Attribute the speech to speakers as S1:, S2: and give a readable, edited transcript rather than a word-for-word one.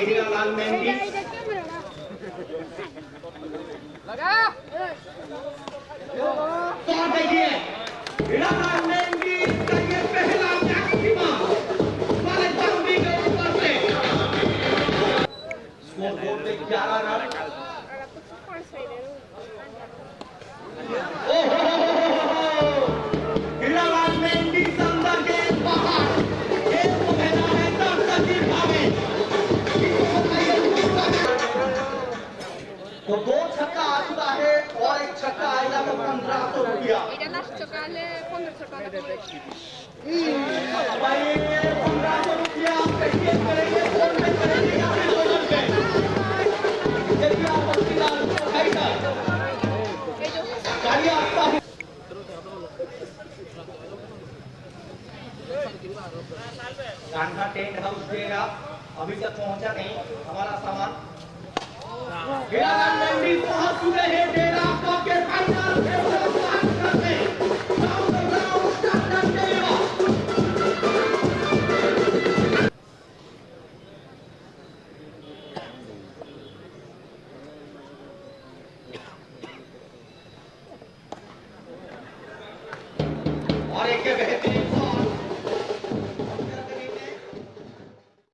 S1: हीरालाल मेहंदी
S2: लगा
S1: तो देखिए हीरालाल मेहंदी का ये पहला मैक्सिमा हमारे तंबी के ऊपर से स्कोर बोर्ड पे 11 रन। हीरालाल मेहंदी संदर के बाहर एक मैदान है दर्शक की भावे तो 2 छक्का आ चुका है और एक छक्का आएगा तो 1500 रुपया।
S2: Ida nasz czekale, 15 czekale.
S1: भाई 1500 रुपया आप पेटीएम करेंगे, फोन पे करेंगे या फिर गूगल पे। यदि आप अपनी लाल को उठाई ना गाड़ी आपका कान्हा टेंट हाउस देगा, अभी तक पहुंचा नहीं हमारा सामान। हीरालाल मेहंदी पहुंच चुके हैं डेरा कप के फाइनल में करते और एक बेहतरीन